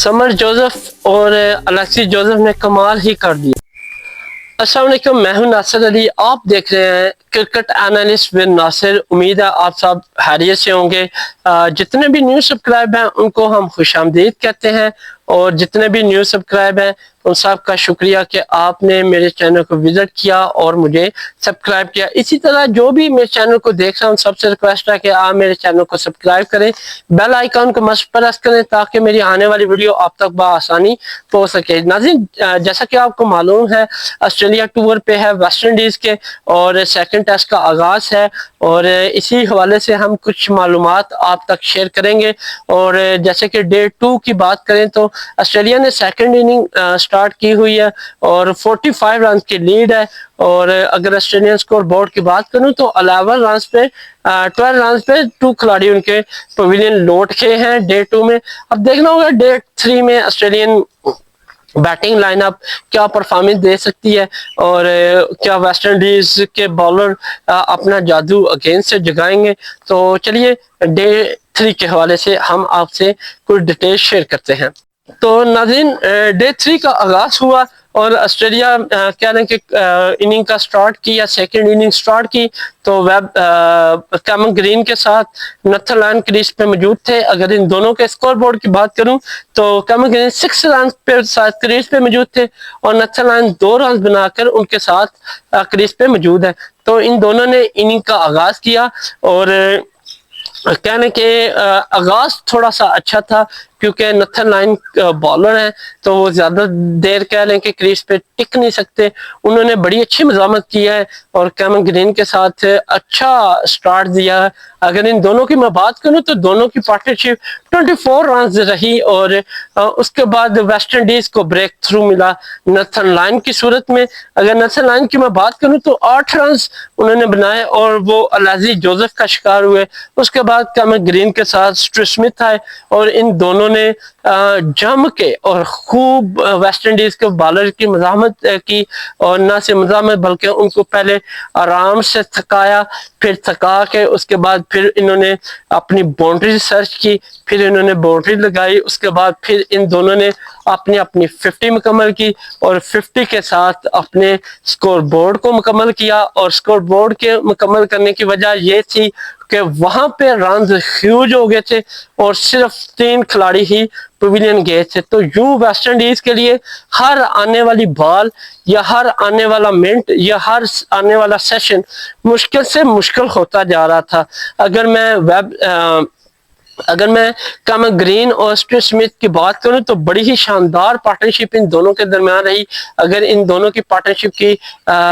Summer Joseph और Alexis Joseph ने कमाल ही कर दिया। अस्सलाम वालेकुम, मैं हूं नासिर अली। आप देख रहे हैं क्रिकेट एनालिस्ट विद नासिर। उम्मीद है आप सब खैरियत से होंगे। जितने भी न्यू सब्सक्राइब हैं उनको हम खुशामदीद कहते हैं, और जितने भी न्यू सब्सक्राइब हैं उन सब का शुक्रिया कि आपने मेरे चैनल को विजिट किया और मुझे सब्सक्राइब किया। इसी तरह जो भी मेरे चैनल को देख रहा हूँ, सबसे रिक्वेस्ट है कि आप मेरे चैनल को सब्सक्राइब करें, बेल आइकन को मस्ट प्रेस करें ताकि मेरी आने वाली वीडियो आप तक बआसानी पहुंच सके। नाज़रीन, जैसा कि आपको मालूम है, ऑस्ट्रेलिया टूर पे है वेस्ट इंडीज़ के, और सेकंड टेस्ट का आगाज़ है, और इसी हवाले से हम कुछ मालूमात आप तक शेयर करेंगे। और जैसे कि डे 2 की बात करें तो ऑस्ट्रेलिया ने सेकंड इनिंग स्टार्ट की हुई है और 45 रन की लीड है। और अगर ऑस्ट्रेलियन स्कोर बोर्ड की बात करूं तो 11 रन पे 12 रन पे 2 खिलाड़ी उनके पवेलियन लौट के हैं डे 2 में। अब देखना होगा डे 3 में ऑस्ट्रेलियन बैटिंग लाइनअप क्या परफॉर्मेंस दे सकती है, और क्या वेस्ट इंडीज के बॉलर अपना जादू अगेंस्ट से जगाएंगे। तो चलिए डे 3 के हवाले से हम आपसे कुछ डिटेल शेयर करते हैं। तो नाज़रीन, डे 3 का आगाज हुआ और ऑस्ट्रेलिया क्या रहे कि इनिंग का स्टार्ट की या सेकंड इनिंग स्टार्ट की तो कैमरन ग्रीन के साथ नथन लायन क्रीज पे मौजूद थे। अगर इन दोनों के स्कोर बोर्ड की बात करूं तो कैमरन ग्रीन 6 रन पे साथ क्रीज पे मौजूद थे और नथन लायन 2 रन बनाकर उनके साथ क्रीज पे मौजूद है। तो इन दोनों ने इनिंग का आगाज किया और कहने के आगाज थोड़ा सा अच्छा था क्योंकि नथन लायन बॉलर हैं तो वो ज्यादा देर कह लें कि क्रीज पे टिक नहीं सकते। उन्होंने बड़ी अच्छी मज़ामत की है और कैमरन ग्रीन के साथ अच्छा स्टार्ट दिया है। अगर इन दोनों की मैं बात करूं तो दोनों की पार्टनरशिप 24 रन रही और उसके बाद वेस्ट इंडीज को ब्रेक थ्रू मिला नथन लायन की सूरत में। अगर नथन लायन की मैं बात करूं तो 8 रन उन्होंने बनाए और वो अलेक्सिस जोसेफ का शिकार हुए। उसके बाद कैमरन ग्रीन के साथ स्टीव स्मिथ आए और इन दोनों ने जम के और खूब वेस्ट इंडीज के बॉलर की मज़ामत की, और न सिर्फ मज़ामत बल्कि उनको पहले आराम से थकाया, फिर थका के उसके बाद फिर इन्होंने अपनी बाउंड्री सर्च की, फिर इन्होंने बाउंड्री लगाई। उसके बाद फिर इन दोनों ने अपनी अपनी 50 मुकम्मल की और 50 के साथ अपने स्कोर बोर्ड को मुकम्मल किया। और स्कोर बोर्ड के मुकम्मल करने की वजह ये थी कि वहां पे रन ह्यूज हो गए थे और सिर्फ 3 खिलाड़ी ही पवेलियन गए थे। तो यूं वेस्ट इंडीज के लिए हर आने वाली बॉल या हर आने वाला मिनट या हर आने वाला सेशन मुश्किल से मुश्किल होता जा रहा था। अगर मैं कैमरन ग्रीन और स्टीव स्मिथ की बात करूं तो बड़ी ही शानदार पार्टनरशिप इन दोनों के दरमियान रही। अगर इन दोनों की पार्टनरशिप की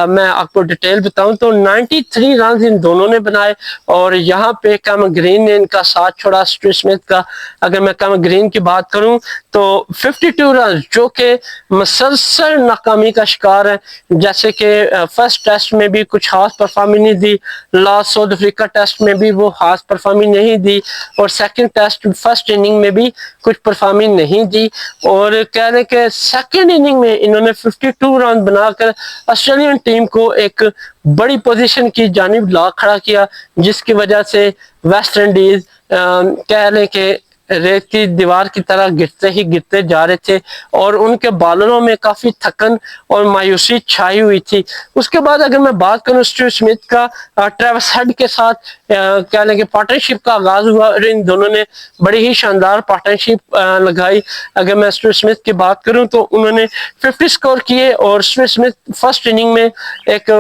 मैं आपको डिटेल बताऊं तो 93 रन इन दोनों ने बनाए और यहाँ पे कैमरन ग्रीन ने इनका साथ छोड़ा स्टीव स्मिथ का। अगर मैं कैमरन ग्रीन की बात करूं तो 52 रन जो कि मुसलसल नाकामी का शिकार है, जैसे कि फर्स्ट टेस्ट में भी कुछ खास परफॉर्मेंस नहीं दी, लास्ट साउथ अफ्रीका टेस्ट में भी वो खास परफॉर्मेंस नहीं दी, और सेकंड टेस्ट फर्स्ट इनिंग में भी कुछ परफॉर्मेंस नहीं दी। और कह रहे कि सेकंड इनिंग में इन्होंने 52 रन बनाकर ऑस्ट्रेलियन टीम को एक बड़ी पोजीशन की जानिब ला खड़ा किया, जिसकी वजह से वेस्ट इंडीज कह रहे कि रेत की दीवार की तरह गिरते ही गिरते जा रहे थे और उनके बॉलरों में काफी थकन और मायूसी छाई हुई थी। उसके बाद अगर मैं बात करूं स्टीव स्मिथ का, ट्रेविस हेड के साथ कह लें कि पार्टनरशिप का आगाज हुआ और इन दोनों ने बड़ी ही शानदार पार्टनरशिप लगाई। अगर मैं स्टीव स्मिथ की बात करूं तो उन्होंने 50 स्कोर किए और स्टीव स्मिथ फर्स्ट इनिंग में एक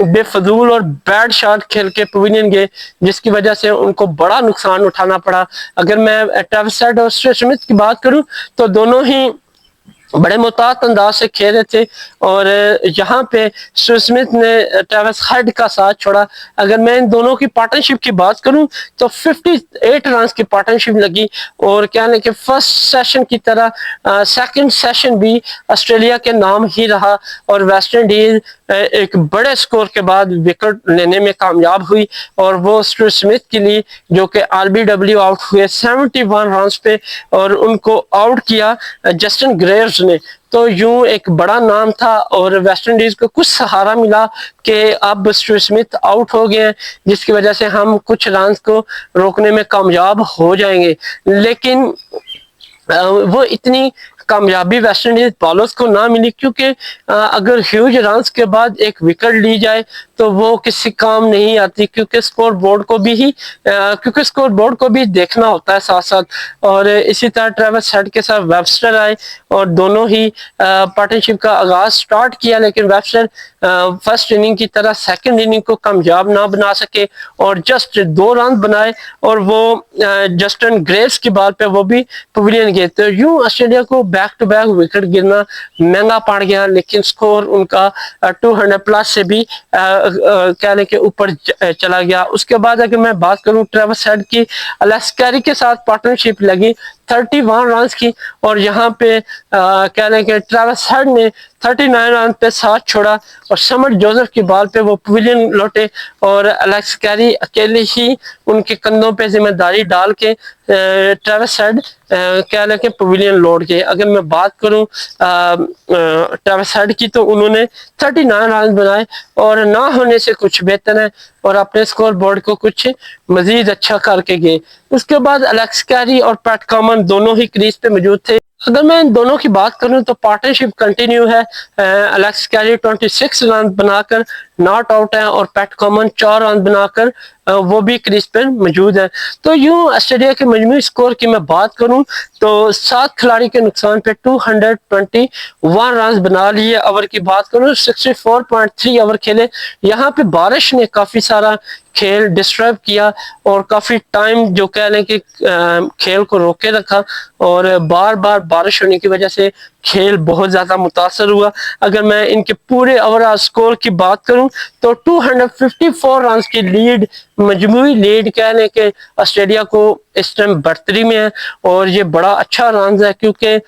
बेफजूल और बैड शॉट खेल के पवेलियन गए, जिसकी वजह से उनको बड़ा नुकसान उठाना पड़ा। अगर मैं ट्रेविस हेड और स्टीव स्मिथ की बात करूं तो दोनों ही बड़े मुतात अंदाज से खेल रहे थे और यहाँ पे स्टीव स्मिथ ने ट्रेविस हेड का साथ छोड़ा। अगर मैं इन दोनों की पार्टनरशिप की बात करूं तो 58 रन की पार्टनरशिप लगी और क्या है कि फर्स्ट सेशन की तरह सेकंड सेशन भी ऑस्ट्रेलिया के नाम ही रहा और वेस्ट इंडीज एक बड़े स्कोर के बाद विकेट लेने में कामयाब हुई और वो स्टीव स्मिथ के लिए जो कि RBW आउट हुए 71 रन पे और उनको आउट किया जस्टिन ग्रेव्स ने। तो यूं एक बड़ा नाम था और वेस्ट इंडीज को कुछ सहारा मिला कि अब स्टीव स्मिथ आउट हो गए हैं, जिसकी वजह से हम कुछ रन को रोकने में कामयाब हो जाएंगे। लेकिन وہ اتنی کامیابی ویسٹ انڈیز بالرز کو نہ ملی، کیونکہ اگر ہیوج رنز کے بعد ایک وکٹ لی جائے تو وہ کسی کام نہیں آتی، کیونکہ اسکور بورڈ کو بھی دیکھنا ہوتا ہے ساتھ ساتھ۔ اور اسی طرح ٹریوس ہیڈ کے ساتھ ویبسٹر آئے اور دونوں ہی پارٹنرشپ کا آغاز سٹارٹ کیا، لیکن ویبسٹر فرسٹ اننگ کی طرح سیکنڈ اننگ کو کامیاب نہ بنا سکے اور جسٹ 2 رن بنائے، اور وہ جسٹن گریوز کی بال پہ وہ بھی پویلین گئے۔ تو یوں آسٹریلیا کو بیک ٹو بیک وکٹ گرنا مہنگا پڑ گیا، لیکن سکور ان کا 200 پلس سے بھی کہہ لیں کہ اوپر چلا گیا۔ اس کے بعد اگر میں بات کروں ٹریوس ہیڈ کی، الیکس کیری کے ساتھ پارٹنرشپ لگی 31 رنز کی، اور یہاں پہ کہہ لیں کہ ٹریوس ہیڈ نے 39 رن پہ ساتھ چھوڑا اور سمر جوزف کی بال پہ وہ پویلین لوٹے، اور الیکس کیری اکیلے ہی ان کے کندھوں پہ ذمہ داری ڈال کے ٹریوس ہیڈ کہہ لیں کہ پویلین لوٹ گئے۔ اگر میں بات کروں ٹریوس ہیڈ کی تو انہوں نے 39 رن بنائے اور نہ ہونے سے کچھ بہتر ہے، اور اپنے سکور بورڈ کو کچھ مزید اچھا کر کے گئے۔ اس کے بعد الیکس کیری اور پیٹ کامن دونوں ہی کریز پہ موجود تھے۔ اگر میں ان دونوں کی بات کروں تو پارٹنرشپ کنٹینیو ہے، الیکس کیری 26 رن بنا کر ناٹ آؤٹ ہے، اور پیٹ کامن 4 رن بنا کر وہ بھی کریز پر موجود ہے۔ تو یوں آسٹریلیا کے مجموعی سکور کی میں بات کروں تو 7 کھلاڑی کے نقصان پہ 221 رنز بنا لیے۔ اوور کی بات کروں 64.3 اوور کھیلے، یہاں پہ بارش نے کافی سارا کھیل ڈسٹرب کیا اور کافی ٹائم جو کہہ لیں کہ کھیل کو روکے رکھا، اور بار بار بارش ہونے کی وجہ سے کھیل بہت زیادہ متاثر ہوا۔ اگر میں ان کے پورے اوور آل سکور کی بات کروں تو 254 رنز کی لیڈ، مجموعی لیڈ کہہ لیں کہ آسٹریلیا کو اس ٹائم برتری میں ہے، اور یہ بڑا اچھا رنز ہے، کیونکہ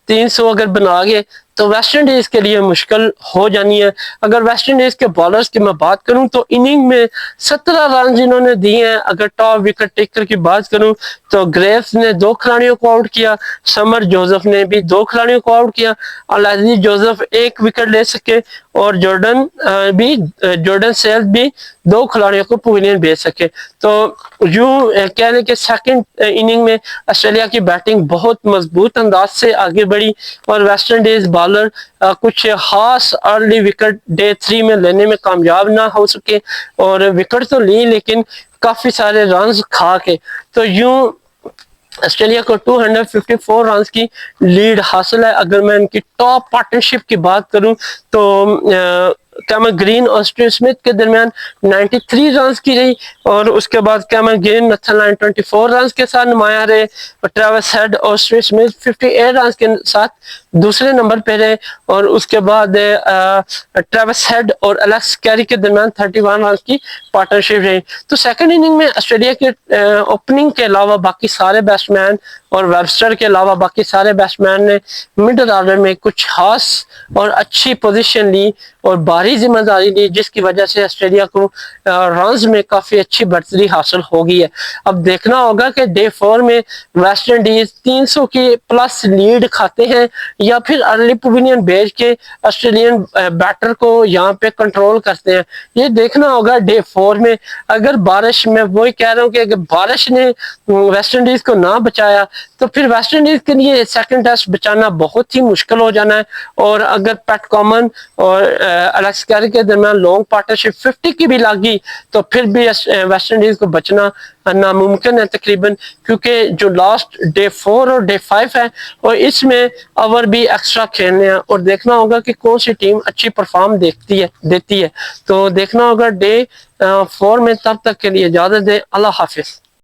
300 اگر بنا گئے تو ویسٹ انڈیز کے لیے مشکل ہو جانی ہے۔ اگر ویسٹ انڈیز کے بالرز کی میں بات کروں تو اننگ میں 17 رنز انہوں نے دیے ہیں۔ اگر ٹاپ وکٹ ٹیکر کی بات کروں تو گریوز نے 2 کھلاڑیوں کو آؤٹ کیا، سمر جوزف نے بھی 2 کھلاڑیوں کو آؤٹ کیا، العزیز جوزف 1 وکٹ لے سکے، اور جورڈن سیلز بھی 2 کھلاڑیوں کو پویلین بھیج سکے۔ تو یوں کہہ لیں کہ سیکنڈ اننگ میں آسٹریلیا کی بیٹنگ بہت مضبوط انداز سے آگے بڑھی، اور ویسٹ انڈیز بالر کچھ خاص ارلی وکٹ ڈے 3 میں لینے میں کامیاب نہ ہو سکے، اور وکٹ تو لی لیکن کافی سارے رنز کھا کے۔ تو یوں آسٹریلیا کو 254 رنز کی لیڈ حاصل ہے۔ اگر میں ان کی ٹاپ پارٹنرشپ کی بات کروں تو کیمرن گرین اور اسٹیو اسمتھ کے درمیان 93 رنز کی رہی، اور اس کے بعد کیمرن گرین نتھن لائن 24 رنز کے ساتھ نمایاں رہے، اور ٹریوس ہیڈ اور اسٹیو اسمتھ 58 رنز کے ساتھ دوسرے نمبر پہ رہے، اور اس کے بعد ٹریوس ہیڈ اور الیکس کیری کے درمیان 31 رنز کی پارٹنرشپ رہی۔ تو سیکنڈ اننگ میں آسٹریلیا کے اوپننگ کے علاوہ باقی سارے بیٹس مین اور ویبسٹر کے علاوہ باقی سارے بیٹس مین نے مڈل آرڈر میں کچھ خاص اور اچھی پوزیشن لی اور بھاری ذمہ داری لی، جس کی وجہ سے آسٹریلیا کو رنز میں کافی اچھی برتری حاصل ہو گئی ہے۔ اب دیکھنا ہوگا کہ ڈے 4 میں ویسٹ انڈیز 300 کی پلس لیڈ کھاتے ہیں یا پھر ارلی پویلین بھیج کے آسٹریلین بیٹر کو یہاں پہ کنٹرول کرتے ہیں، یہ دیکھنا ہوگا ڈے 4 میں۔ اگر بارش، میں وہی کہہ رہا ہوں کہ اگر بارش نے ویسٹ انڈیز کو نہ بچایا تو پھر ویسٹ انڈیز کے لیے سیکنڈ ٹیسٹ بچانا بہت ہی مشکل ہو جانا ہے، اور اگر پیٹ کامن اور الیکس کیری کے درمیان لانگ پارٹنرشپ 50 کی بھی لگی تو پھر بھی ویسٹ انڈیز کو بچنا ناممکن ہے تقریباً، کیونکہ جو لاسٹ ڈے 4 اور ڈے 5 ہے اور اس میں اوور بھی ایکسٹرا کھیلنے ہیں، اور دیکھنا ہوگا کہ کون سی ٹیم اچھی پرفارم دیتی ہے۔ تو دیکھنا ہوگا ڈے 4 میں، تب تک کے لیے اجازت دیں، اللہ حافظ۔